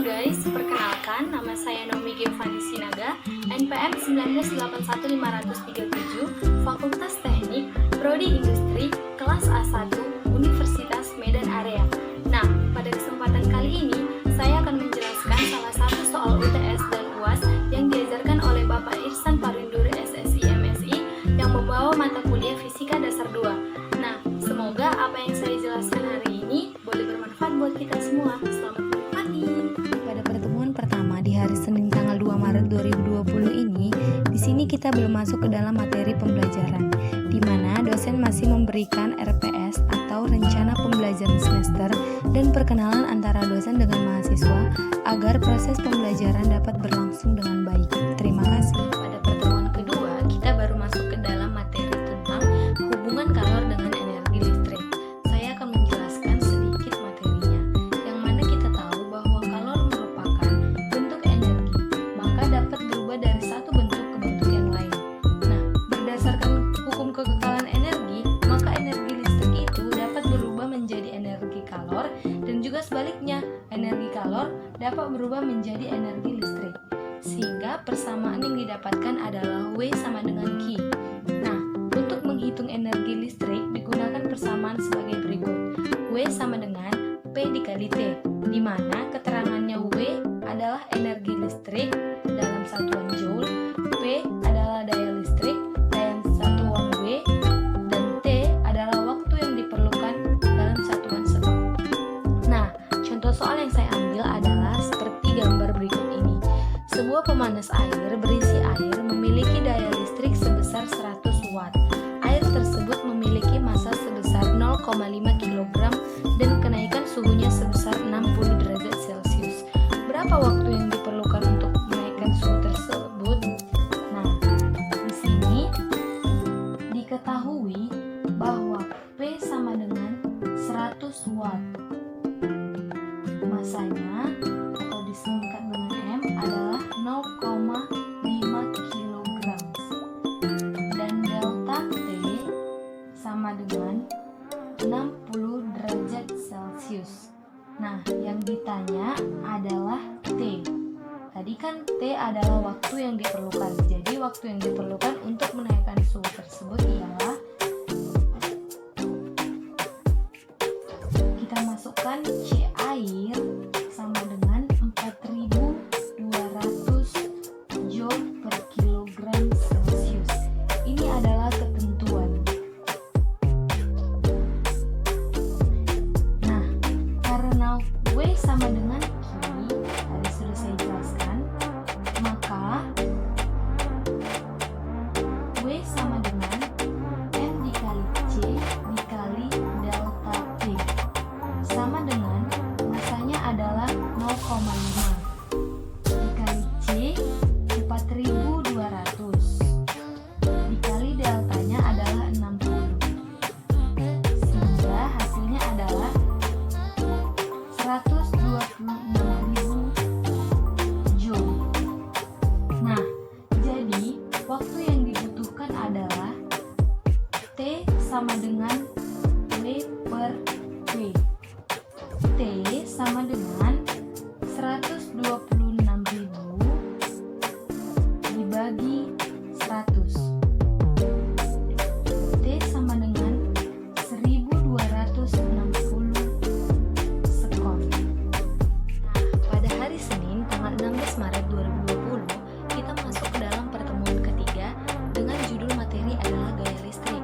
guys, perkenalkan nama saya Nomi Giovanni Sinaga, NPM 1981537, Fakultas Teknik, Prodi Industri, kelas A1, Universitas Medan Area. Nah, pada kesempatan kali ini, saya akan menjelaskan salah satu soal UTS dan UAS yang diajarkan oleh Bapak Irsan Parinduri SSI MSI yang membawa mata kuliah Fisika Dasar 2. Nah, semoga apa yang saya jelaskan hari ini boleh bermanfaat buat kita semua. Selamat menikmati. Pada pertemuan pertama di hari Senin tanggal 2 Maret 2020 ini, di sini kita belum masuk ke dalam materi pembelajaran, di mana dosen masih memberikan RPS atau rencana pembelajaran semester dan perkenalan antara dosen dengan mahasiswa agar proses pembelajaran dapat berlangsung dengan baik. Terima kasih. Pada pertemuan kedua, kita baru masuk ke dalam materi tentang hubungan kalor dengan energi listrik. Saya akan menjelaskan sedikit materinya, yang mana kita tahu bahwa kalor merupakan bentuk energi, maka dapat berubah dari satu bentuk ke bentuk yang lain. Nah, berdasarkan hukum kekekalan energi, maka energi listrik itu dapat berubah menjadi energi kalor dan juga sebaliknya, energi kalor dapat berubah menjadi energi listrik. Sehingga persamaan yang didapatkan adalah W sama dengan Q. Nah, untuk menghitung energi listrik digunakan persamaan sebagai berikut. W sama dengan P dikali T, di mana keterangannya W adalah energi listrik dalam satuan Joule, P adalah daya listrik dalam satuan W, dan T adalah waktu yang diperlukan dalam satuan sekon. Nah, contoh soal yang saya ambil adalah seperti gambar berikut ini. Sebuah pemanas air berisi air memiliki daya listrik sebesar 100 watt. Air tersebut memiliki massa sebesar 0,5 kg dan kenaikan suhunya sebesar 60 derajat Celcius. Berapa waktu yang diperlukan untuk menaikkan suhu tersebut? Nah, di sini diketahui bahwa P sama dengan 100 watt. Masanya atau disingkat dengan M adalah 0,5 kg dan delta T sama dengan 60 derajat Celcius. Nah, yang ditanya adalah T. Tadi kan T adalah waktu yang diperlukan. Jadi waktu yang diperlukan untuk menaikkan suhu tersebut ialah, kita masukkan C air sama dengan 4200 joule per kilogram Celcius. Ini adalah ketentuan. Nah, karena W sama dengan Q, tadi sudah saya jelaskan, maka W sama dengan M dikali C dikali delta T, sama dengan masanya adalah 0,5 dikali C 4200 dikali deltanya adalah 60, sehingga hasilnya adalah 126.000 joule. Nah, jadi waktu yang dibutuhkan adalah T sama dengan W per W. T sama dengan 126.000 dibagi 100. T sama dengan 1260 sekon. Nah, pada hari Senin tanggal 16 Maret 2020, kita masuk ke dalam pertemuan ketiga dengan judul materi adalah gaya listrik.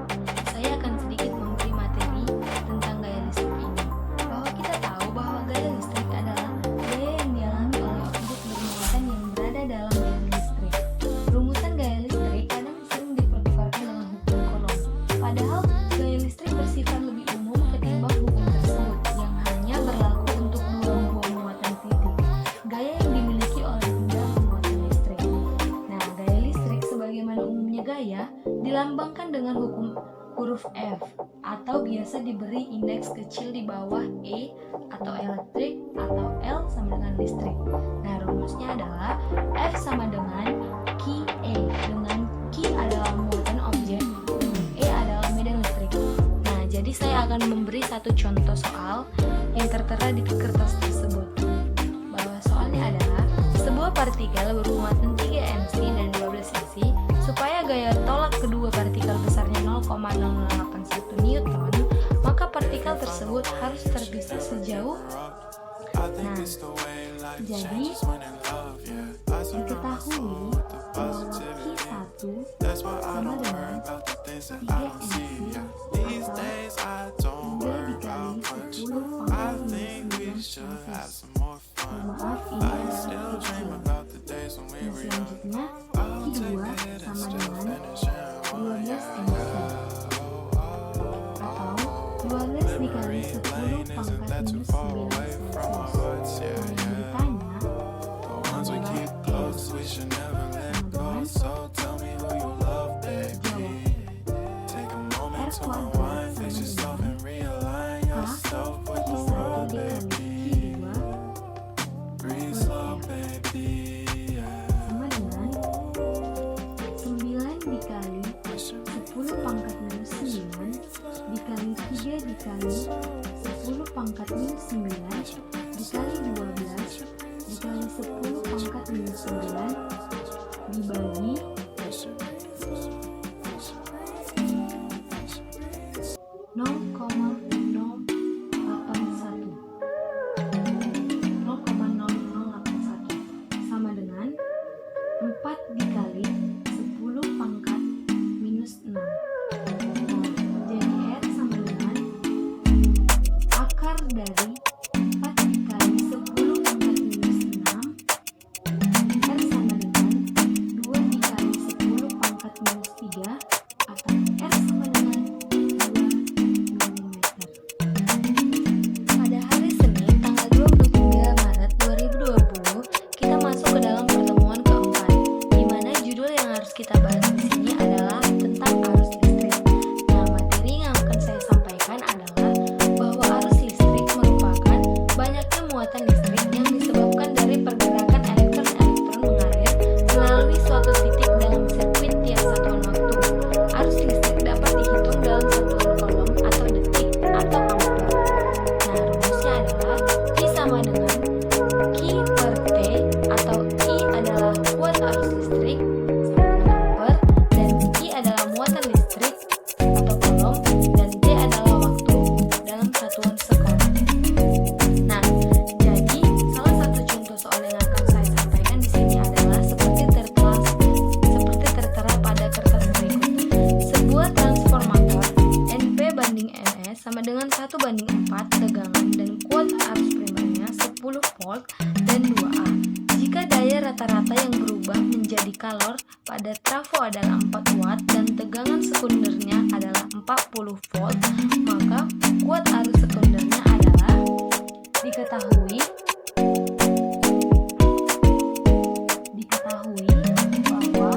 Saya akan sedikit memberi materi tentang gaya listrik ini. Bahwa kita tahu bahwa gaya listrik adalah gaya yang dialami oleh objek bermuatan yang berada dalam gaya listrik. Rumusan gaya listrik kadang sering dipertukarkan dengan hukum Coulomb. Padahal gaya listrik bersifat lebih umum ketimbang hukum tersebut yang hanya berlaku untuk dua buah muatan titik. Gaya yang dimiliki oleh benda bermuatan listrik. Nah, gaya listrik sebagaimana umumnya gaya dilambangkan dengan hukum huruf F atau biasa diberi indeks kecil di bawah E atau elektrik atau L sama dengan listrik. Nah, rumusnya adalah F sama dengan QE, dengan Q adalah muatan objek dan E adalah medan listrik. Nah, jadi saya akan memberi satu contoh soal yang tertera di kertas tersebut. Bahwa soalnya partikel bermuatan 3 nc dan 12 cc supaya gaya tolak kedua partikel besarnya 0,0081 newton, maka partikel tersebut harus terpisah sejauh. Nah, jadi diketahui bahwa Q1 sama dengan 3 nc atau 2 dikali 10 pangkat minus 9 maaf, ini adalah kecil. Nah, selanjutnya Q2 sama dengan 12 nc atau 12 dikali 10 pangkat minus 9 Celsius. Nah, yang ditanya adalah R sama dengan R kuadrat sama dengan H Q1 dikali Q2 sama dengan 9 dikali 10 pangkat minus 9 dikali 3 dikali 10 pangkat minus 9 dikali 12 dikali 10 pangkat minus 9 dibagi 0,0081 sama dengan 4 dikali 10 pangkat minus 6. Nah, jadi R sama dengan akar dari 4 dikali 10 pangkat minus 6. R sama dengan 2 dikali 10 pangkat minus 3 atau R sama dengan 2 mm. Pada hari Senin tanggal 23 Maret 2020, kita masuk ke dalam pertemuan keempat, di mana judul yang harus kita bahas di sini adalah tentang arus listrik. Nah, materi yang akan saya sampaikan adalah bahwa arus listrik merupakan banyaknya muatan listrik yang disebabkan dari pergerakan elektron-elektron mengalir melalui suatu titik dalam sirkuit tiap satuan waktu. Arus listrik dapat dihitung dalam satuan kolom atau detik atau ampere. Nah, rumusnya adalah I sama dengan Q per T, atau I adalah kuat arus listrik sama dengan ampere, dan I adalah muatan listrik atau kolom, dan T adalah waktu dalam satuan sekon. Nah, jadi salah satu contoh soal yang akan saya sampaikan di sini adalah seperti tertera pada kertas berikut. Sebuah transformator NP banding NS sama dengan 1:4 tegangan dan kuat arus primernya 10 volt dan 2A. Jika daya rata-rata yang berubah menjadi kalor pada trafo adalah 4 watt dan tegangan sekundernya adalah 40 volt, maka kuat arus sekundernya adalah diketahui bahwa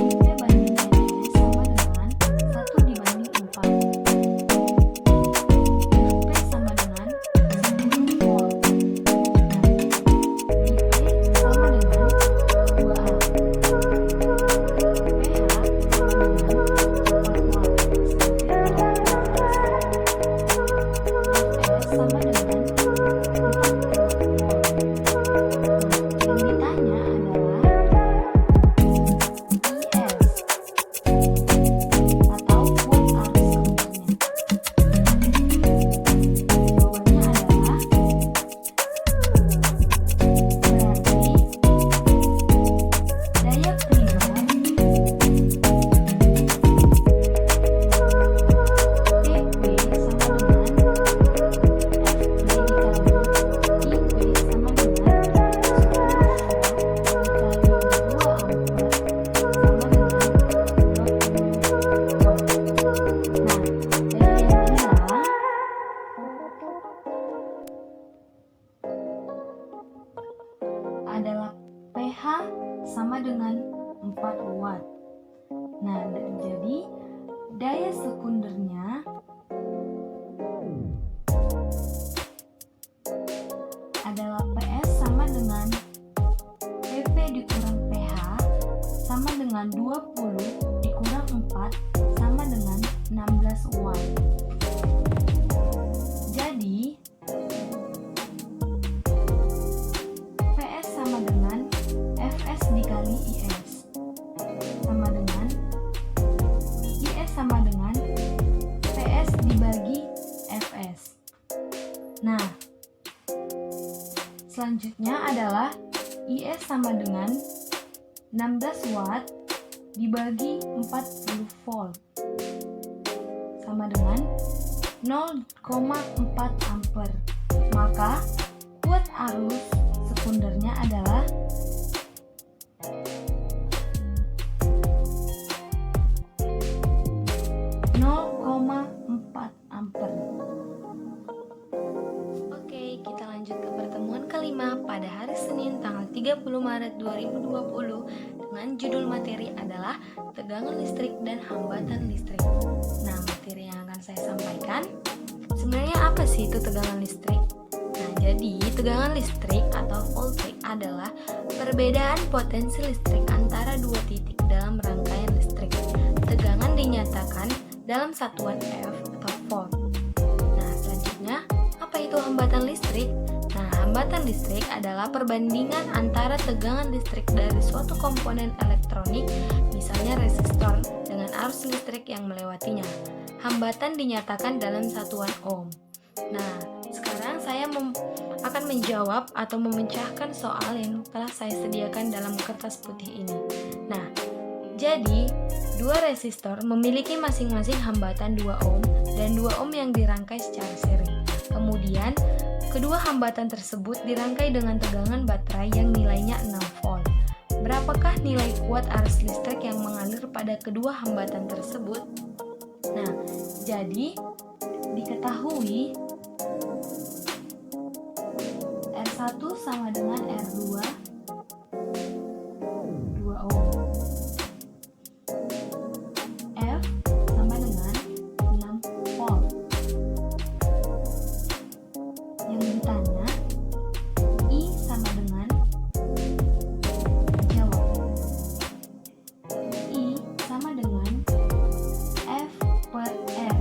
NP banding NS sama dengan 1/4. NP sama dengan 10 volt. IP sama dengan 2A. pH sama dengan 4 watt. Fs sama dengan 4 watt. Nah, jadi daya sekundernya adalah PS sama dengan PV dikurang PH sama dengan 20 dikurang 4 sama dengan 16 watt. Jadi PS sama dengan Fs selanjutnya adalah IS sama dengan 16 watt dibagi 40 volt sama dengan 0,4 ampere. Maka kuat arus sekundernya adalah 0,4 ampere. Oke, kita lanjut ke pertemuan kelima pada hari Senin tanggal 30 Maret 2020 dengan judul materi adalah tegangan listrik dan hambatan listrik. Nah, materi yang akan saya sampaikan sebenarnya apa sih itu tegangan listrik? Nah, jadi tegangan listrik atau voltage adalah perbedaan potensi listrik antara dua titik dalam rangkaian listrik. Tegangan dinyatakan dalam satuan F atau volt. Nah, selanjutnya, apa itu hambatan listrik? Nah, hambatan listrik adalah perbandingan antara tegangan listrik dari suatu komponen elektronik, misalnya resistor, dengan arus listrik yang melewatinya. Hambatan dinyatakan dalam satuan ohm. Nah, sekarang saya akan menjawab atau memecahkan soal yang telah saya sediakan dalam kertas putih ini. Nah, jadi, dua resistor memiliki masing-masing hambatan 2 ohm dan 2 ohm yang dirangkai secara seri. Kemudian, kedua hambatan tersebut dirangkai dengan tegangan baterai yang nilainya 6 volt. Berapakah nilai kuat arus listrik yang mengalir pada kedua hambatan tersebut? Nah, jadi diketahui R1 sama dengan R2 2 ohm. F sama dengan 6 volt. Yang ditanya I sama dengan, jawab. I sama dengan F per R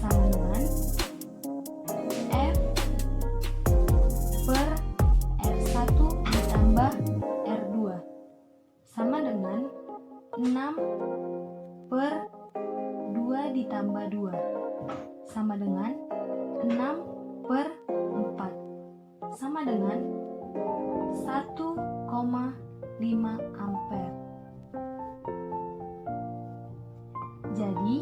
sama dengan F per R1 ditambah R2 sama dengan 6 per 2 ditambah 2 sama dengan 6 per 4 sama dengan 1,5 ampere. Jadi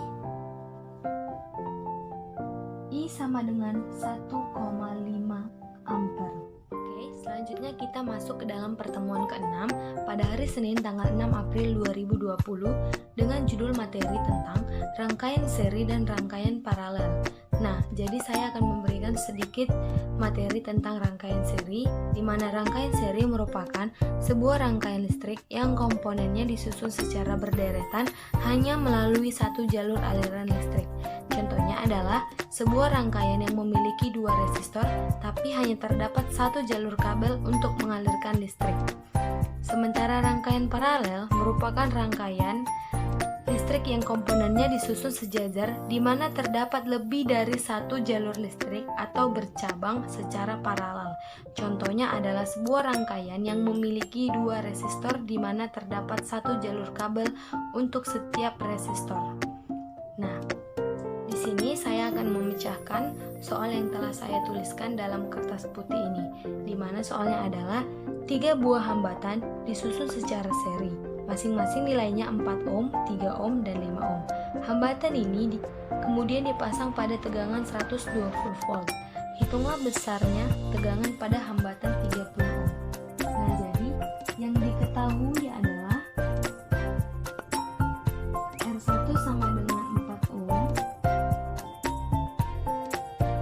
I sama dengan 1,5 ampere. Oke, selanjutnya kita masuk ke dalam pertemuan ke-6 pada hari Senin tanggal 6 April 2020 dengan judul materi tentang rangkaian seri dan rangkaian paralel. Nah, jadi saya akan memberikan sedikit materi tentang rangkaian seri, di mana rangkaian seri merupakan sebuah rangkaian listrik yang komponennya disusun secara berderetan hanya melalui satu jalur aliran listrik. Contohnya adalah sebuah rangkaian yang memiliki dua resistor, tapi hanya terdapat satu jalur kabel untuk mengalirkan listrik. Sementara rangkaian paralel merupakan rangkaian listrik yang komponennya disusun sejajar, di mana terdapat lebih dari satu jalur listrik atau bercabang secara paralel. Contohnya adalah sebuah rangkaian yang memiliki dua resistor, di mana terdapat satu jalur kabel untuk setiap resistor. Nah, di sini saya akan memecahkan soal yang telah saya tuliskan dalam kertas putih ini, di mana soalnya adalah 3 buah hambatan disusun secara seri. Masing-masing nilainya 4 ohm, 3 ohm, dan 5 ohm. Hambatan ini kemudian dipasang pada tegangan 120 volt. Hitunglah besarnya tegangan pada hambatan 30 ohm. Nah, jadi yang diketahui adalah R1 sama dengan 4 ohm,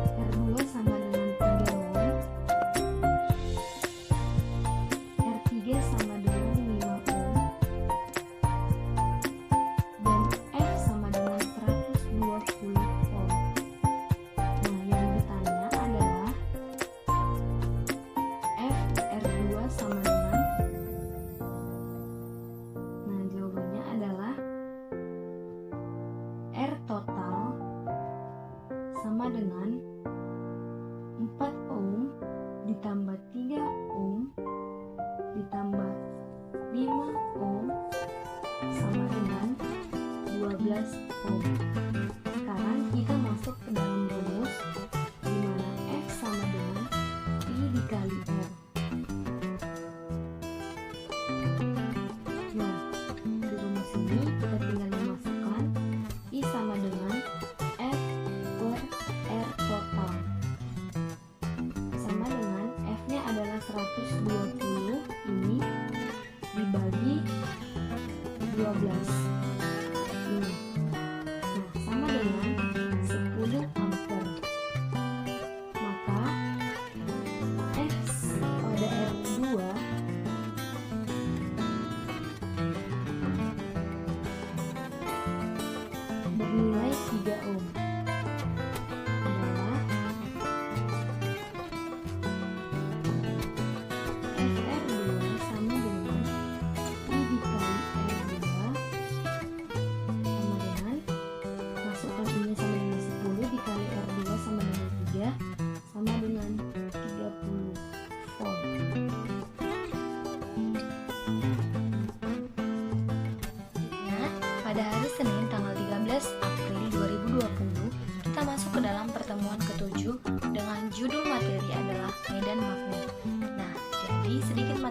R2 sama dengan 3 ohm, R3 sama dengan 5 ohm, dan F sama dengan 120 volt. Nah, yang ditanya adalah F R2 sama dengan, nah jawabannya adalah R total sama dengan 4 ohm ditambah 3 ohm ditambah 5 ohm sama dengan 12 ohm. Sekarang kita masuk ke dalam rumus, di mana F sama dengan I dikali O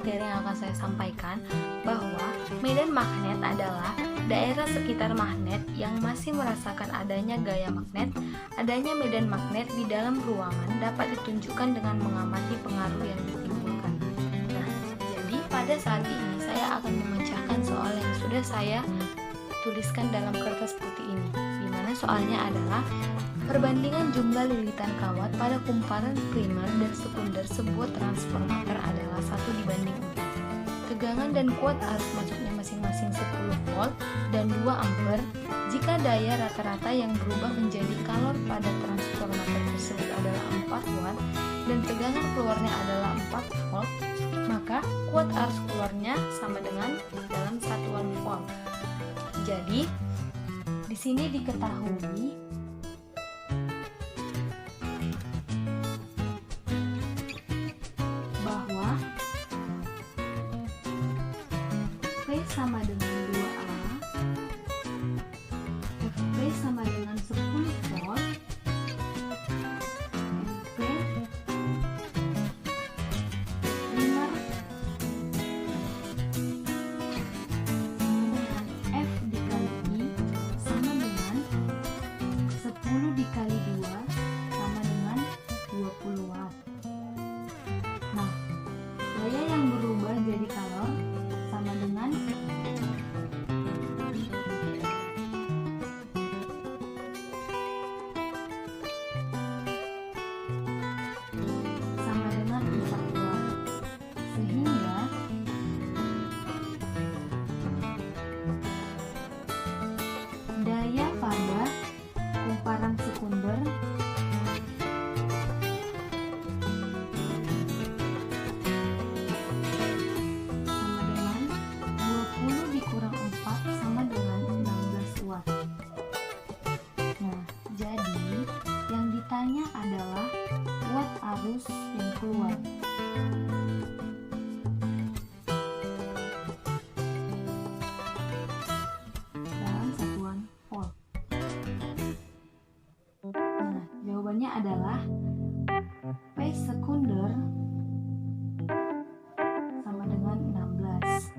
materi yang akan saya sampaikan bahwa medan magnet adalah daerah sekitar magnet yang masih merasakan adanya gaya magnet. Adanya medan magnet di dalam ruangan dapat ditunjukkan dengan mengamati pengaruh yang ditimbulkan. Nah, jadi pada saat ini saya akan memecahkan soal yang sudah saya tuliskan dalam kertas putih ini, di mana soalnya adalah perbandingan jumlah lilitan kawat pada kumparan primer dan sekunder sebuah transformator adalah 1:4. Tegangan dan kuat arus masuknya masing-masing 10 volt dan 2 ampere. Jika daya rata-rata yang berubah menjadi kalor pada transformator tersebut adalah 4 watt dan tegangan keluarnya adalah 4 volt, maka kuat arus keluarnya sama dengan dalam satuan volt. Jadi, di sini diketahui bahwa P sama dengan 2A, Fp sama dengan 10 volt, Fp primer F dikali I sama dengan 10 dikali 2 sama dengan 20 watt. Nah, daya yang berubah jadi kalor sama dengan sama dengan 4 watt. Sehingga daya pada kumparan sekunder sama dengan 20 dikurang 4 sama dengan 16 watt. Nah, jadi yang ditanya adalah watt arus yang keluar. Dalam satuan volt. Nah, jawabannya adalah P sekunder sama dengan 16.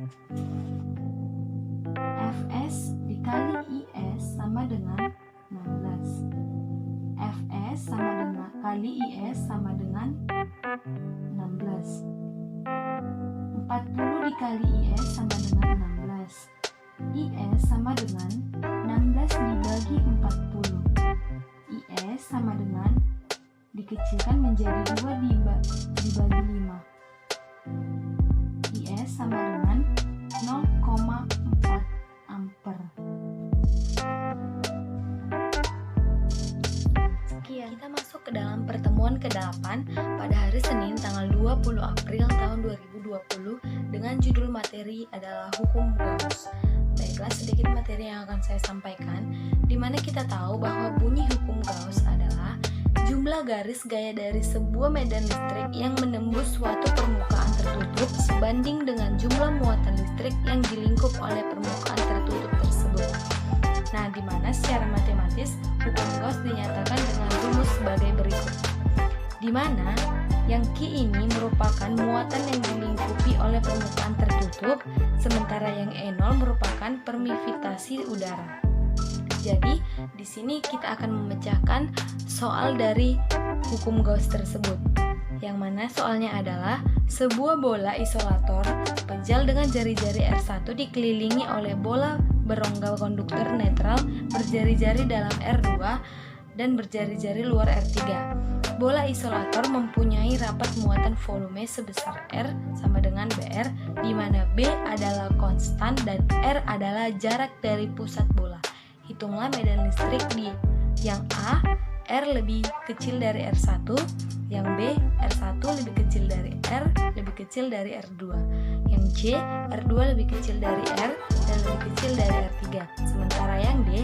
Fs dikali Is sama dengan 16. Fs sama dengan kali Is sama dengan 16. 40 dikali Is sama dengan 16. Is sama dengan 16 dibagi 40. Is sama dengan dikecilkan menjadi 2 dibagi 5. Is sama dengan 0,4 ampere. Sekian, kita masuk ke dalam pertemuan ke-8 pada hari Senin tanggal 20 April tahun 2020 dengan judul materi adalah Hukum Gauss. Baiklah, sedikit materi yang akan saya sampaikan, di mana kita tahu bahwa bunyi hukum Gauss adalah jumlah garis gaya dari sebuah medan listrik yang menembus suatu permukaan tertutup sebanding dengan jumlah muatan listrik yang dilingkup oleh permukaan tertutup tersebut. Nah, di mana secara matematis hukum Gauss dinyatakan dengan rumus sebagai berikut. Di mana yang Q ini merupakan muatan yang dilingkupi oleh permukaan tertutup, sementara yang E0 merupakan permivitasi udara. Jadi, di sini kita akan memecahkan soal dari hukum Gauss tersebut. Yang mana soalnya adalah sebuah bola isolator pejal dengan jari-jari R1 dikelilingi oleh bola berongga konduktor netral berjari-jari dalam R2 dan berjari-jari luar R3. Bola isolator mempunyai rapat muatan volume sebesar R sama dengan BR, di mana B adalah konstan dan R adalah jarak dari pusat bola. Hitunglah medan listrik di yang A, R lebih kecil dari R1, yang B, R1 lebih kecil dari R, lebih kecil dari R2, yang C, R2 lebih kecil dari R dan lebih kecil dari R3, sementara yang D,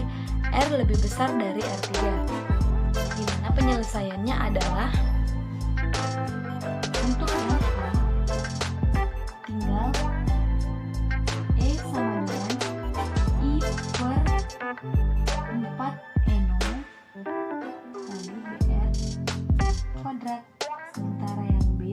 R lebih besar dari R3. Di mana penyelesaiannya adalah untuk yang A, tinggal E sama dengan I per 4N0 kali BR kuadrat, sementara yang B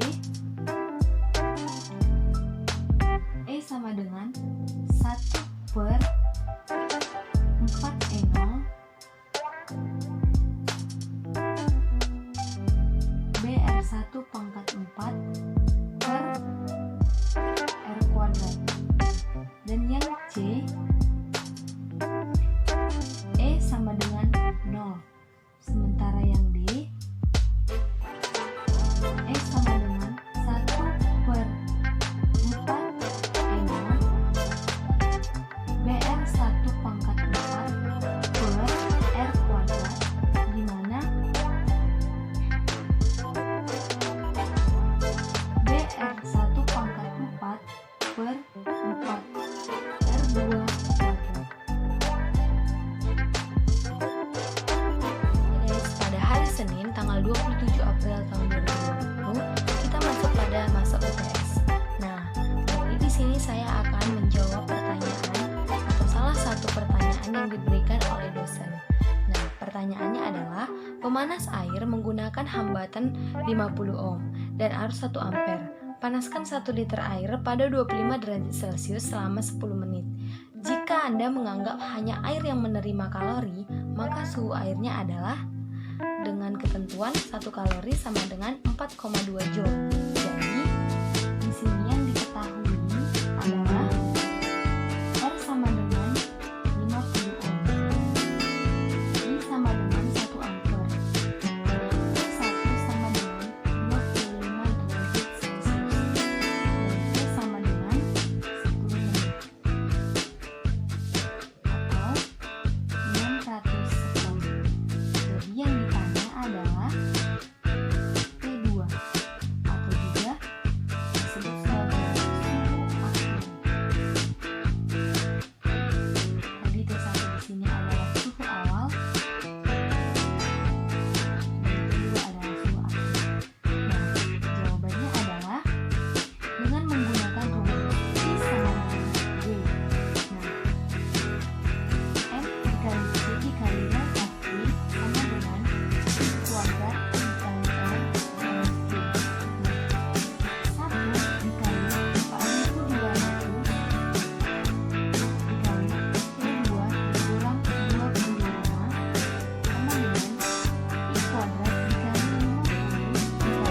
yang diberikan oleh dosen. Nah, pertanyaannya adalah, pemanas air menggunakan hambatan 50 ohm dan arus 1 ampere. Panaskan 1 liter air pada 25 derajat Celcius selama 10 menit. Jika Anda menganggap hanya air yang menerima kalori, maka suhu airnya adalah dengan ketentuan 1 kalori sama dengan 4,2 joule. Jadi, di sini yang diketahui adalah R sama dengan 50 ohm. I sama dengan 1 ampere. T1 sama dengan 25 derajat Celcius. Dan T sama dengan 10 menit. Atau 600 sekali. Jadi yang ditanya adalah T2 atau juga disebut sebagai suhu akhir. Tadi T1 di sini adalah suhu awal dan T2 adalah suhu akhir. Nah, jawabannya adalah dengan menggunakan rumus I sama dengan D. Nah, M dikali C dikali L FD sama dengan I kuadrat dikali L minus D. Nah, 1 dikali 4200 dikali T2 dikurang 25 sama dengan I kuadrat dikali 50 dikali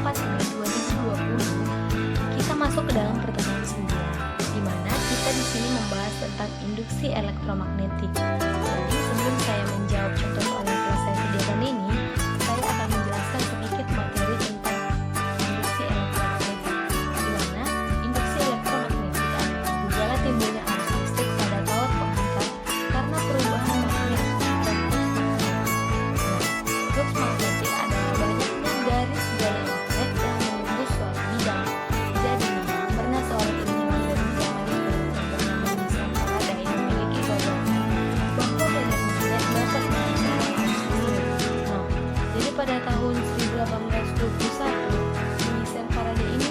4 Mei 2020, kita masuk ke dalam pertemuan 9, di mana kita di sini membahas tentang induksi elektromagnetik. Jadi sebelum saya menjawab contoh soal yang telah saya sediakan ini, saya akan menjelaskan sedikit materi tentang induksi elektromagnetik, di mana induksi elektromagnetik adalah gejala timbulnya arus listrik pada kawat penghantar karena perubahan magnet dan flux magnetik adalah banyaknya garis gaya magnet yang menembus suatu bidang. Jadi, pernah seorang ilmuwan dari zaman itu yang bernama Nielsen Faraday memiliki gagasan bahwa medan magnet dapat mengalami arus listrik. Nah, jadi pada tahun 1821, Nielsen Faraday ini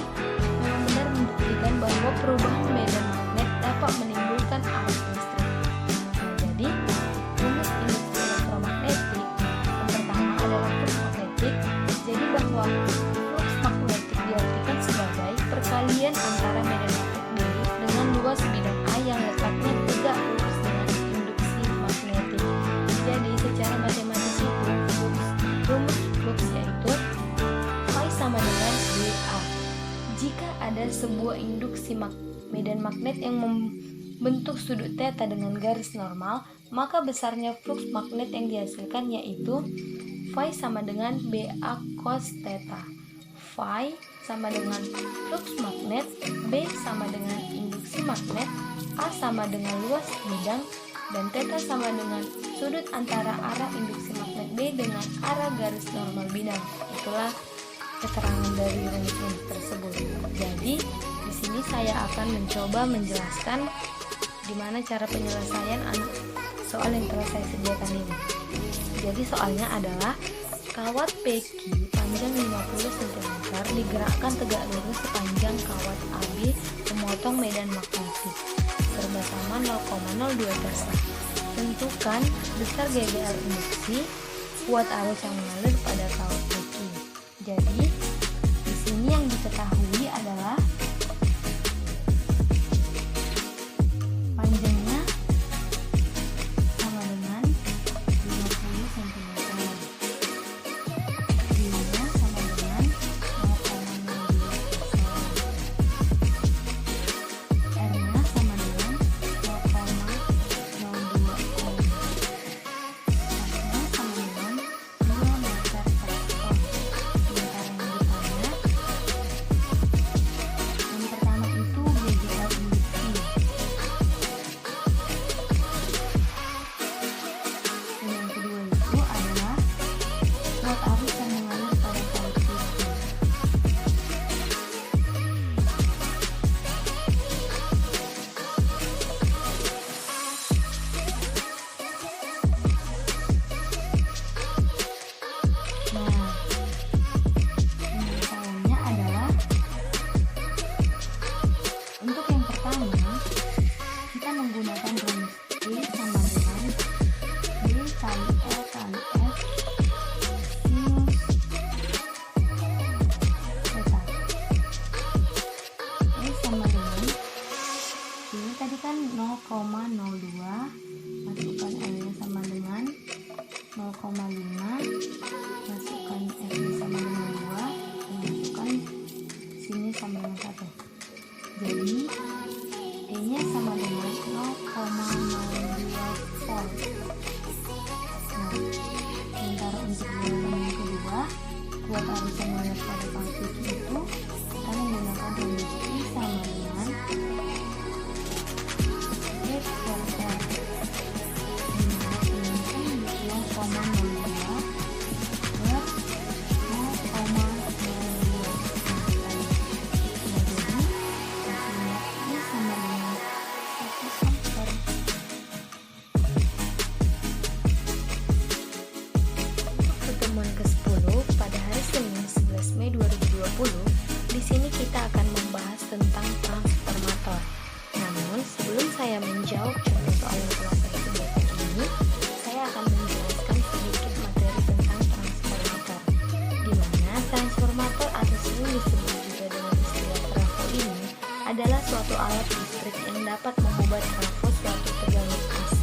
memang benar membuktikan bahwa perubahan medan magnet dapat menimbulkan arus listrik. Nah, jadi rumus induksi elektromagnetik yang pertama adalah flux magnetik. Jadi bahwa flux magnetik diartikan sebagai perkalian antara medan magnet B dengan luas bidang A yang letaknya tegak lurus dengan induksi magnetik. Jadi secara matematis itu rumus flux yaitu phi sama dengan BA. Jika ada sebuah induksi medan magnet yang membentuk sudut theta dengan garis normal, maka besarnya flux magnet yang dihasilkan yaitu phi sama dengan BA cos theta. Phi sama dengan flux magnet, B sama dengan induksi magnet, A sama dengan luas bidang, dan theta sama dengan sudut antara arah induksi magnet B dengan arah garis normal bidang. Itulah keterangan dari rumus tersebut. Jadi, di sini saya akan mencoba menjelaskan di mana cara penyelesaian soal yang telah saya sediakan ini. Jadi soalnya adalah kawat PQ panjang 50 cm digerakkan tegak lurus sepanjang kawat AB memotong medan magnetik. bersama 0,02%. Tentukan besar GBL induksi, kuat arus yang mengalir pada kawat breaking. Jadi, di sini yang diketahui adalah panjangnya sama dengan 50 cm. Tingginya sama dengan 0,02%. R-nya sama dengan 0,02 ohm. Masnya sama dengan 2 meter per ton. Sementara yang ditanya, yang pertama itu GBL induksi. Dan yang kedua itu adalah kuat arus yang mengalir pada kawat breaking. Nah, pemberitahuannya adalah untuk yang pertama kita menggunakan rumus E sama dengan B kali L kali F sinus theta. E sama dengan ini tadi kan 0,02, masukkan L-nya sama dengan 0,5, masukkan F-nya sama dengan 2, dan masukkan sini sama dengan 1. Jadi E-nya sama dengan 0,02 volt. Nah, sementara untuk jawaban yang kedua, kuat arus yang mengalir pada kawat breaking itu kita menggunakan rumus I sama dengan E per R, dimana ini kan 0,02 per 0,02. Nah, jadi hasilnya I sama dengan 1 ampere. Untuk pertemuan ke-10 pada hari Senin 11 Mei 2020, di sini kita akan membahas tentang transformator. Namun, sebelum saya menjawab contoh soal yang telah saya sediakan ini, saya akan menjelaskan sedikit materi tentang transformator. Di mana transformator atau sering disebut juga dengan istilah trafo ini adalah suatu alat listrik yang dapat mengubah trafo suatu tegangan AC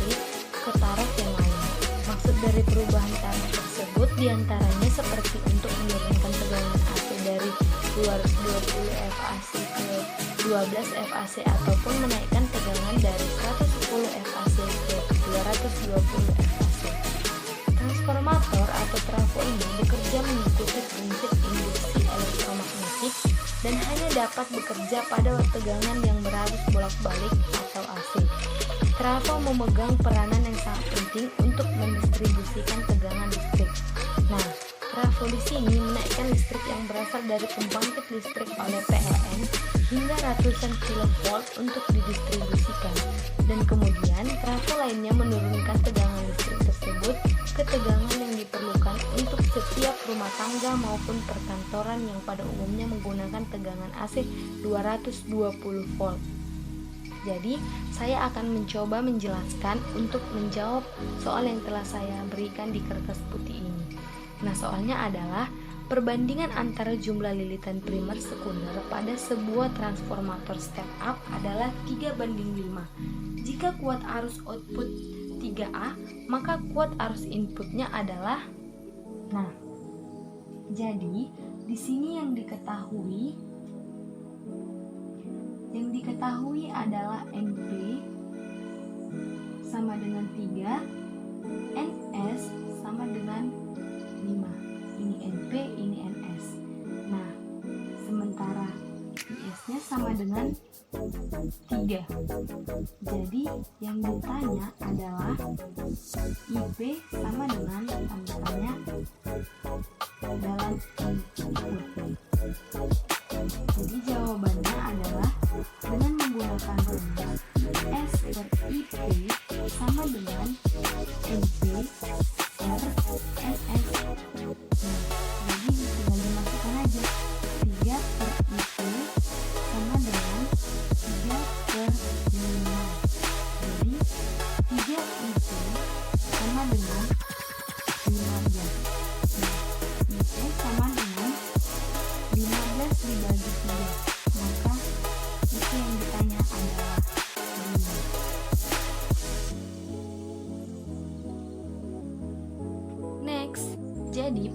ke taraf yang lain. Maksud dari perubahan taraf tersebut diantaranya seperti untuk menurunkan tegangan AC dari 220 FAC ke 12 FAC ataupun menaikkan tegangan dari 110 FAC ke 220 FAC. Transformator atau trafo ini bekerja mengikuti prinsip induksi elektromagnetik dan hanya dapat bekerja pada tegangan yang berarus bolak-balik atau AC. Trafo memegang peranan yang sangat penting untuk mendistribusikan tegangan listrik. Nah, trafo di sini menaikkan listrik yang berasal dari pembangkit listrik oleh PLN hingga ratusan kilovolt untuk didistribusikan. Dan kemudian trafo lainnya menurunkan tegangan listrik tersebut ke tegangan yang diperlukan untuk setiap rumah tangga maupun perkantoran yang pada umumnya menggunakan tegangan AC 220 volt. Jadi, saya akan mencoba menjelaskan untuk menjawab soal yang telah saya berikan di kertas putih ini. Nah, soalnya adalah perbandingan antara jumlah lilitan primer sekunder pada sebuah transformator step up adalah 3:5. Jika kuat arus output 3A, maka kuat arus inputnya adalah jadi di sini yang diketahui adalah NP sama dengan 3, NS sama dengan 5. Ini NP, ini NS. Nah, sementara IS-nya sama dengan 3. Jadi yang ditanya adalah IP sama dengan tanda tanya dalam input. Jadi jawabannya adalah dengan menggunakan rumus S per IP sama dengan NP per NS. Nah, jadi tinggal dimasukkan aja 3 per IP sama dengan 3 per 5.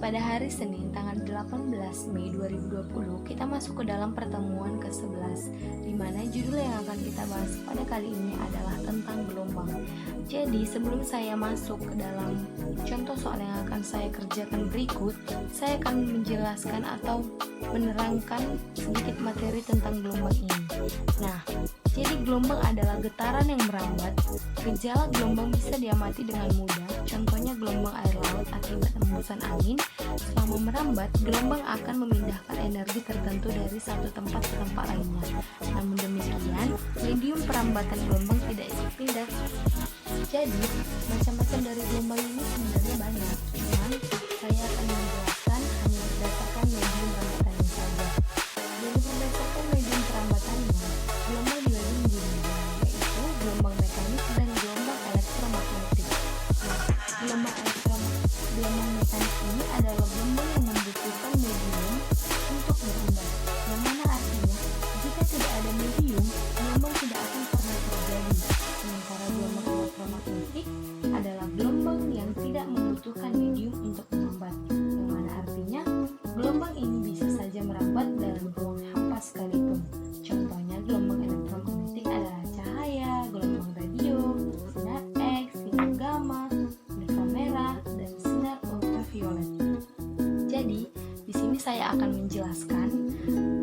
pada hari Senin tanggal 18 Mei 2020 kita masuk ke dalam pertemuan ke-11, di mana judul yang akan kita bahas pada kali ini adalah tentang gelombang. Jadi sebelum saya masuk ke dalam contoh soal yang akan saya kerjakan berikut, saya akan menjelaskan atau menerangkan sedikit materi tentang gelombang ini. Nah, jadi gelombang adalah getaran yang merambat. Gejala gelombang bisa diamati dengan mudah. Contohnya gelombang air laut akibat hembusan angin. Selama merambat, gelombang akan memindahkan energi tertentu dari satu tempat ke tempat lainnya. Namun demikian, medium perambatan gelombang tidak pindah. Jadi, macam-macam dari gelombang ini sebenarnya banyak. Cuman, saya akan menjelaskan hanya berdasarkan medium perambatannya saja. Jadi berdasarkan medium perambatannya, gelombang dibagi menjadi dua, yaitu gelombang mekanik dan gelombang elektromagnetik. Nah, gelombang mekanik ini adalah gelombang yang membutuhkan medium untuk berimbat. Yang mana artinya, jika tidak ada medium, gelombang tidak akan pernah terjadi. Sementara gelombang elektromagnetik adalah gelombang yang tidak membutuhkan medium untuk merambat. Yang mana artinya, gelombang ini bisa saja merambat dalam ruang hampa sekalipun. Contohnya gelombang elektromagnetik adalah cahaya, gelombang radio, sinar X, sinar gamma, inframerah, dan sinar ultraviolet. Jadi, di sini saya akan menjelaskan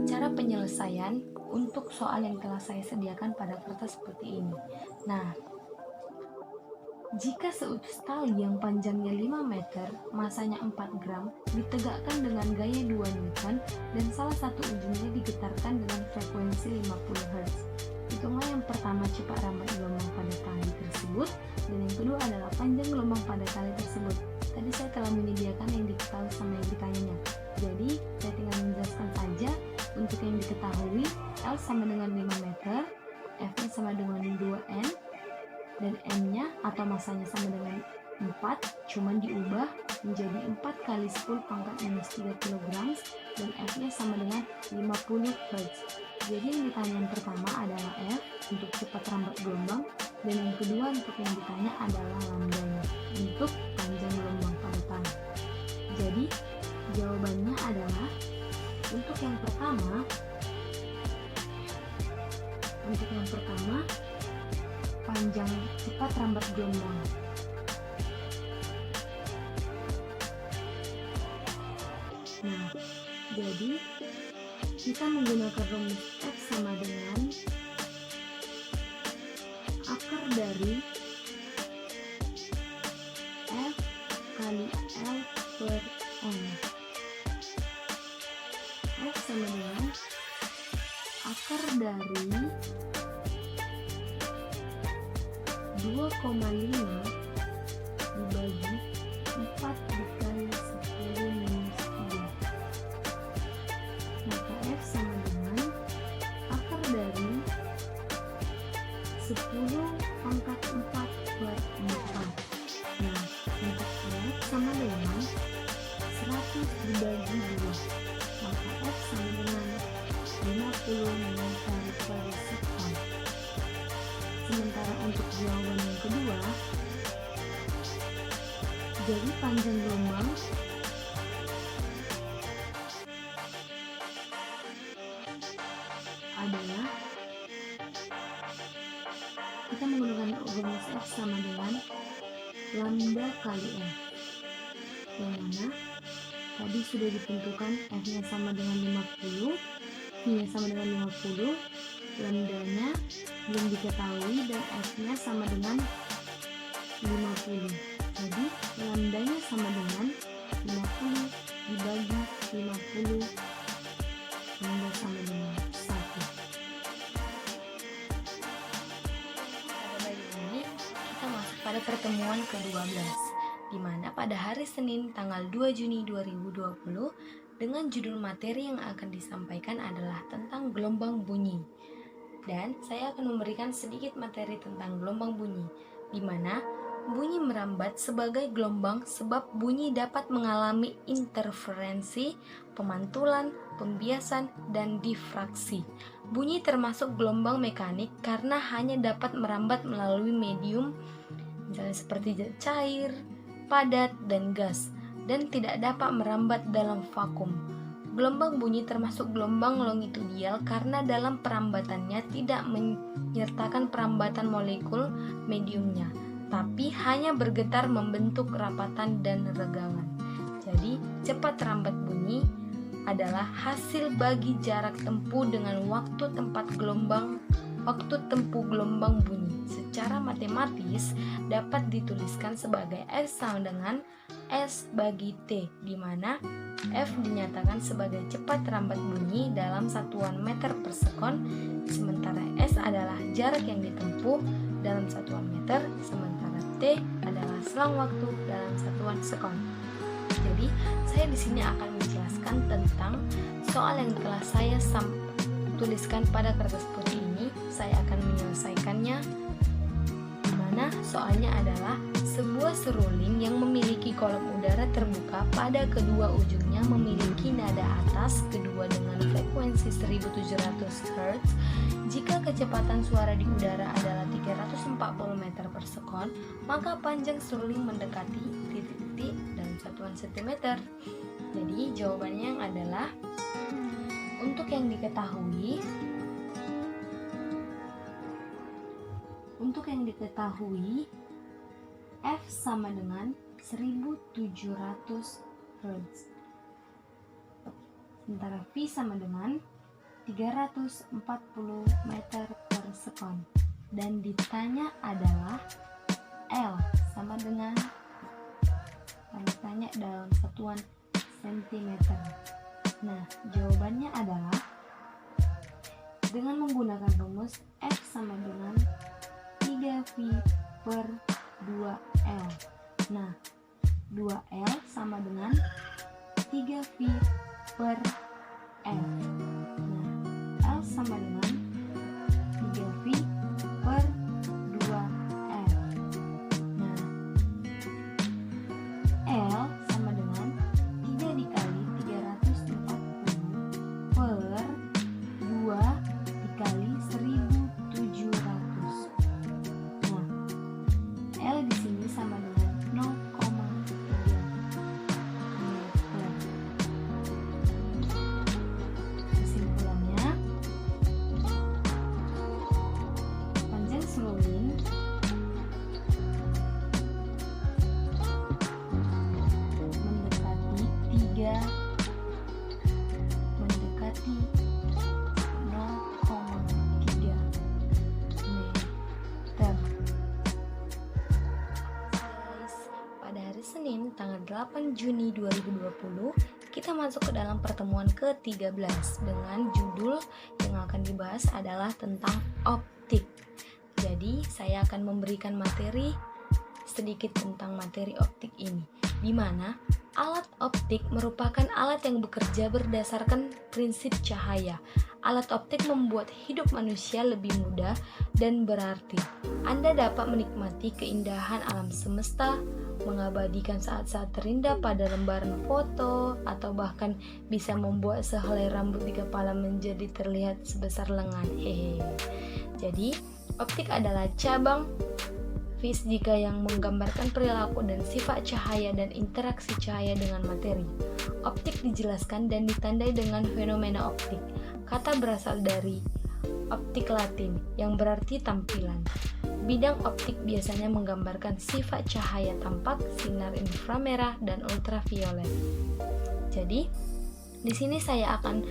cara penyelesaian untuk soal yang telah saya sediakan pada kertas seperti ini. Nah, jika seutas tali yang panjangnya 5 meter, masanya 4 gram, ditegakkan dengan gaya 2 Newton dan salah satu ujungnya digetarkan dengan frekuensi 50 Hz. Hitunglah yang pertama cepat rambat gelombang pada tali tersebut, dan yang kedua adalah panjang gelombang pada tali tersebut. Tadi saya telah menyediakan yang diketahui sama yang ditanyanya. Jadi, saya tinggal menjelaskan saja. Untuk yang diketahui, L sama dengan 5 meter, F-nya sama dengan 2N, dan M-nya atau masanya sama dengan 4, cuman diubah menjadi 4 kali 10 pangkat minus 3 kg, dan F-nya sama dengan 50 Hz. Jadi yang ditanya yang pertama adalah F untuk cepat rambat gelombang, dan yang kedua untuk yang ditanya adalah lambdanya untuk panjang gelombang pada tali. Jadi jawabannya adalah untuk yang pertama panjang cepat rambat gelombang. Nah, jadi kita menggunakan rumus F sama dengan akar dari F kali L per M. F sama dengan akar dari 2,5 dibagi 4 dikali 10 minus 3. Maka F sama dengan akar dari 10 pangkat 4 per 4. Nah, untuk F sama dengan 100 dibagi 2. Maka F sama dengan 50 meter per sekon. Sementara untuk jawaban yang kedua, jadi panjang gelombang adalah kita menggunakan rumus F sama dengan lambda kali F, yang mana tadi sudah ditentukan F-nya sama dengan 50, V-nya sama dengan 50, lambdanya belum diketahui, dan F-nya sama dengan 50. Jadi lambdanya sama dengan 50 dibagi 50, lambda sama dengan 1. Pada bagian ini kita masuk pada pertemuan ke-12, di mana pada hari Senin tanggal 2 Juni 2020 dengan judul materi yang akan disampaikan adalah tentang gelombang bunyi. Dan saya akan memberikan sedikit materi tentang gelombang bunyi, di mana bunyi merambat sebagai gelombang sebab bunyi dapat mengalami interferensi, pemantulan, pembiasan, dan difraksi. Bunyi termasuk gelombang mekanik karena hanya dapat merambat melalui medium, misalnya seperti cair, padat, dan gas. dan tidak dapat merambat dalam vakum. Gelombang bunyi termasuk gelombang longitudinal karena dalam perambatannya tidak menyertakan perambatan molekul mediumnya, tapi hanya bergetar membentuk rapatan dan regangan. Jadi, cepat rambat bunyi adalah hasil bagi jarak tempuh dengan waktu tempuh gelombang bunyi. Secara matematis dapat dituliskan sebagai F sama dengan S bagi T, di mana F dinyatakan sebagai cepat rambat bunyi dalam satuan meter per sekon, sementara S adalah jarak yang ditempuh dalam satuan meter, sementara T adalah selang waktu dalam satuan sekon. Jadi, saya di sini akan menjelaskan tentang soal yang telah saya tuliskan pada kertas putih ini. Saya akan menyelesaikannya, di mana soalnya adalah sebuah seruling yang memiliki kolom udara terbuka pada kedua ujungnya memiliki nada atas kedua dengan frekuensi 1700 Hz. Jika kecepatan suara di udara adalah 340 meter per sekon, maka panjang seruling mendekati titik-titik dalam satuan sentimeter. Jadi jawabannya adalah untuk yang diketahui F sama dengan 1700 Hz, sementara V sama dengan 340 meter per sekon, dan ditanya adalah L sama dengan ditanya dalam satuan sentimeter. Nah, jawabannya adalah dengan menggunakan rumus F sama dengan 3V per 2L. Nah, 2L sama dengan 3V per L. Nah, L sama dengan 3V per 2L. Nah, L sama dengan 3 dikali 340 per 2 dikali 1700. Nah, L di sini sama dengan 0,3 meter. Kesimpulannya, panjang seruling mendekati 0,3 meter. Guys, pada hari Senin tanggal 8 Juni 2020 kita masuk ke dalam pertemuan ke-13 dengan judul yang akan dibahas adalah tentang optik. Jadi saya akan memberikan materi sedikit tentang materi optik ini, di mana alat optik merupakan alat yang bekerja berdasarkan prinsip cahaya. Alat optik membuat hidup manusia lebih mudah dan berarti. Anda dapat menikmati keindahan alam semesta, mengabadikan saat-saat terindah pada lembaran foto, atau bahkan bisa membuat sehelai rambut di kepala menjadi terlihat sebesar lengan. Hehe. Jadi, optik adalah cabang fisika yang menggambarkan perilaku dan sifat cahaya dan interaksi cahaya dengan materi. Optik dijelaskan dan ditandai dengan fenomena optik. Kata berasal dari optik Latin yang berarti tampilan. Bidang optik biasanya menggambarkan sifat cahaya tampak, sinar inframerah dan ultraviolet. Jadi, di sini saya akan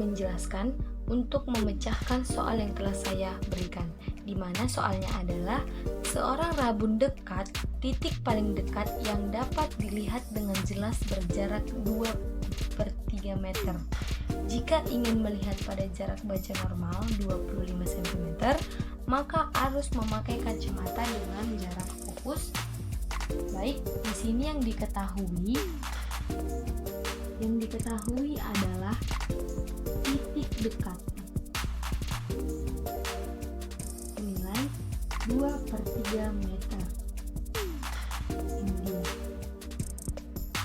menjelaskan untuk memecahkan soal yang telah saya berikan, di mana soalnya adalah seorang rabun dekat, titik paling dekat yang dapat dilihat dengan jelas berjarak 2/3 meter. Jika ingin melihat pada jarak baca normal 25 cm, maka harus memakai kacamata dengan jarak fokus. Baik, di sini yang diketahui adalah titik dekat. Nilai 2/3 meter. Ini dia.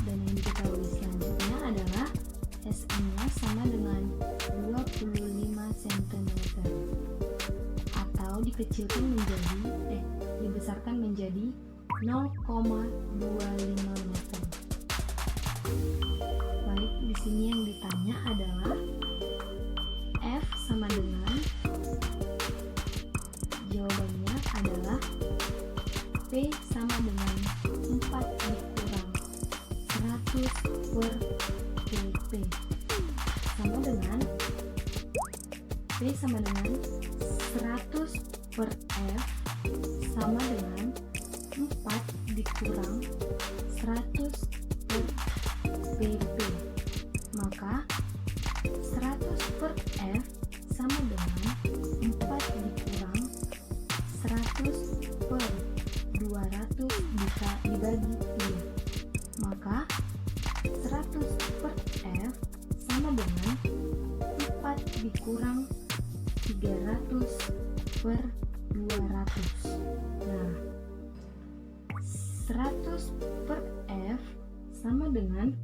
Dan yang diketahui selanjutnya adalah SN-nya sama dengan 25 cm. Atau dibesarkan menjadi 0,25 meter. Baik, di sini yang ditanya adalah F sama dengan, jawabannya adalah P sama dengan 4 dikurang 100 per PP sama dengan P sama dengan 100 per F sama dengan 4 dikurang 100 per PP. Maka 100 per F sama dengan 4 dikurang 100 per 200 bisa dibagi 2. Maka 100 per F sama dengan 4 dikurang 300 per 200. Nah, 100 per F sama dengan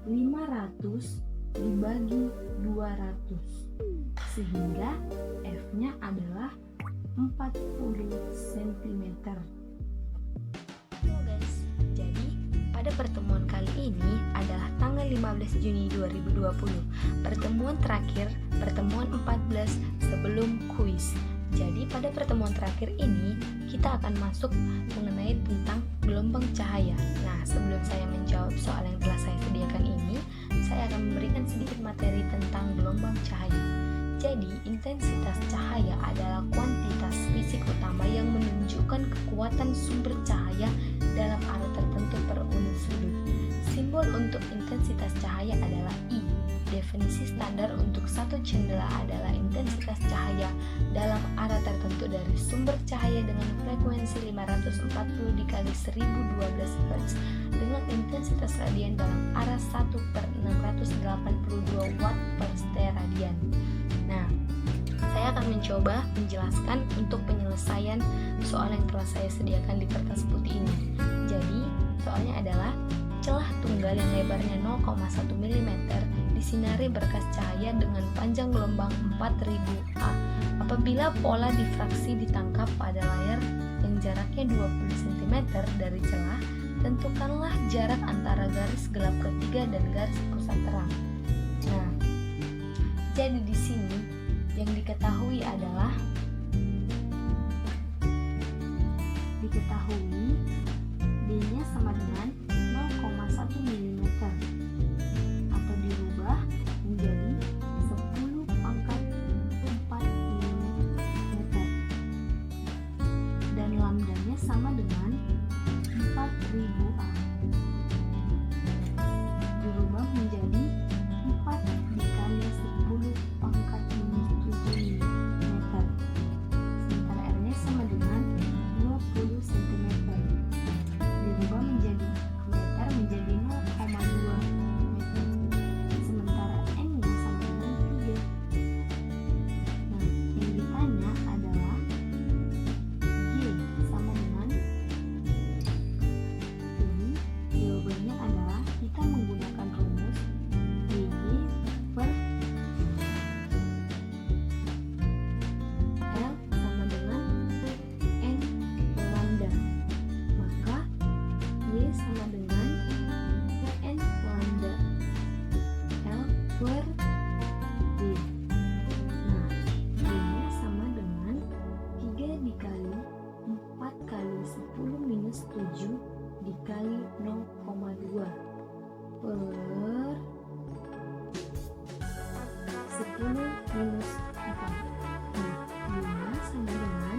500 dibagi 200, sehingga F-nya adalah 40 cm. Halo guys, jadi pada pertemuan kali ini adalah tanggal 15 Juni 2020, pertemuan terakhir, pertemuan 14 sebelum kuis. Jadi pada pertemuan terakhir ini kita akan masuk mengenai tentang gelombang cahaya. Nah, sebelum saya menjawab soal yang telah saya sediakan ini, saya akan memberikan sedikit materi tentang gelombang cahaya. Jadi, intensitas cahaya adalah kuantitas fisik utama yang menunjukkan kekuatan sumber cahaya dalam arah tertentu per unit sudut. Simbol untuk intensitas cahaya adalah I. Definisi standar untuk satu cendera adalah intensitas cahaya dalam arah tertentu dari sumber cahaya dengan frekuensi 540 dikali 1012 Hz dengan intensitas radian dalam arah 1 per 682 watt per steradian. Nah, saya akan mencoba menjelaskan untuk penyelesaian soal yang telah saya sediakan di kertas putih ini. Jadi, soalnya adalah celah tunggal yang lebarnya 0,1 mm disinari berkas cahaya dengan panjang gelombang 4000 A. Apabila pola difraksi ditangkap pada layar yang jaraknya 20 cm dari celah, tentukanlah jarak antara garis gelap ketiga dan garis pusat terang. Nah, jadi di sini yang diketahui adalah D-nya sama dengan 0,1 mm atau dirubah menjadi 10 pangkat 4 mm dan lambdanya sama dengan 4000 A dirubah menjadi 4 dikali 10 pangkat minus 7 mm, sementara R-nya sama dengan 20 cm dirubah menjadi meter menjadi 0,2 meter, sementara N-nya sama dengan 3. Nah, yang ditanya adalah G sama dengan, jadi jawabannya adalah kita menggunakan rumus GG per L sama dengan N lambda. Maka Y sama dengan N lambda L per D. Nah, Y-nya sama dengan 3 dikali 4 kali 10 minus 7 dikali 0,2 per 10 minus 4. Nah, Y-nya sama dengan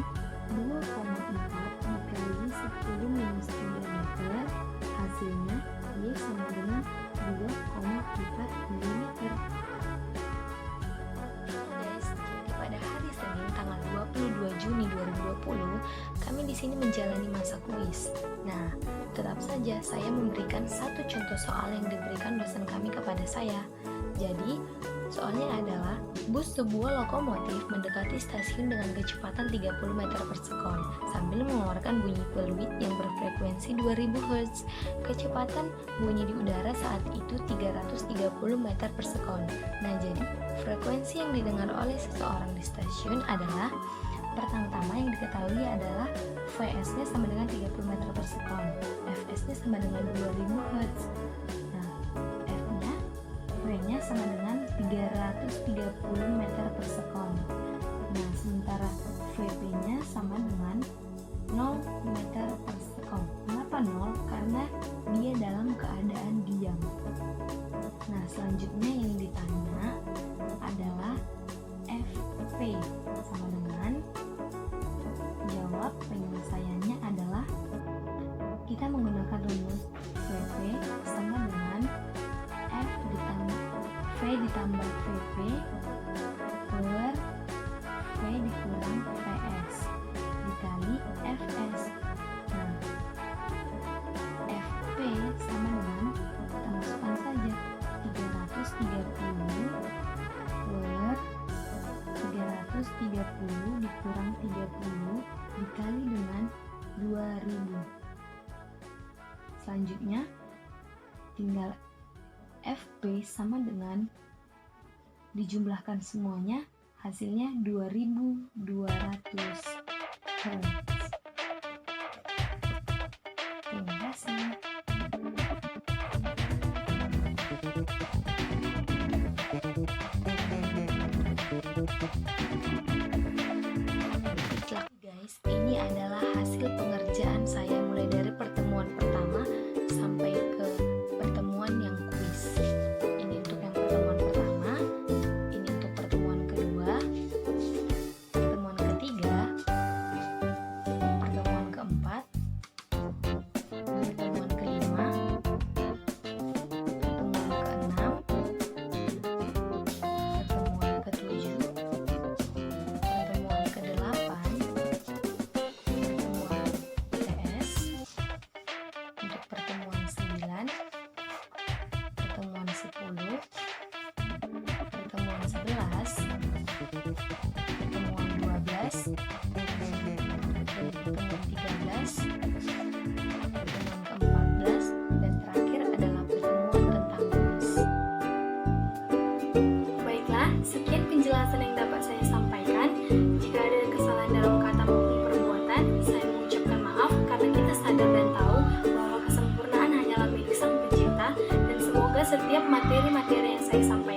2,4 dikali 10 minus 3 meter. Hasilnya Y sama dengan 2,4 mm. Guys, jadi pada hari Senin tanggal 22 Juni 2020, kami di sini menjalani masa kuis. Nah, tetap saja saya memberikan satu contoh soal yang diberikan dosen kami kepada saya. Jadi, soalnya adalah bus sebuah lokomotif mendekati stasiun dengan kecepatan 30 meter per sekon sambil mengeluarkan bunyi peluit yang berfrekuensi 2000 Hz. Kecepatan bunyi di udara saat itu 330 meter per sekon. Nah, jadi frekuensi yang didengar oleh seseorang di stasiun adalah Pertama-tama yang diketahui adalah Vs-nya sama dengan 30 meter per sekon, Fs-nya sama dengan 2000 Hz. Nah, F-nya, V-nya sama dengan 330 meter per sekon. Nah, sementara Vp-nya sama dengan 0 meter per sekon. Kenapa 0? Karena dia dalam keadaan diam. Nah, selanjutnya yang ditanya adalah Fp sama dengan, jawab penyelesaiannya adalah kita menggunakan rumus Vp sama dengan V ditambah Vp per V dikurang Vs dikali Fs. Nah, Fp sama dengan, kita masukkan saja 330 per 330 dikurang 30 dikali dengan 2000. Selanjutnya tinggal Fp sama dengan dijumlahkan semuanya, hasilnya 2200 Hz. Terima kasih. Guys, ini adalah hasil pengerjaan saya mulai dari pertemuan pertama sampai ke pertemuan yang kuis. Ini untuk yang pertemuan pertama, ini untuk pertemuan kedua, pertemuan ketiga, pertemuan keempat, pertemuan kelima, pertemuan keenam, pertemuan ketujuh, pertemuan kedelapan, pertemuan TS, untuk pertemuan 9, pertemuan 10, pertemuan 11, pertemuan 12, pertemuan 13, pertemuan ke-14, dan terakhir adalah pertemuan tentang kuis. Baiklah, sekian penjelasan yang dapat saya sampaikan. Jika ada kesalahan dalam kata maupun perbuatan, saya mengucapkan maaf karena kita sadar dan tahu bahwa kesempurnaan hanyalah milik Sang Pencipta, dan semoga setiap materi-materi yang saya sampaikan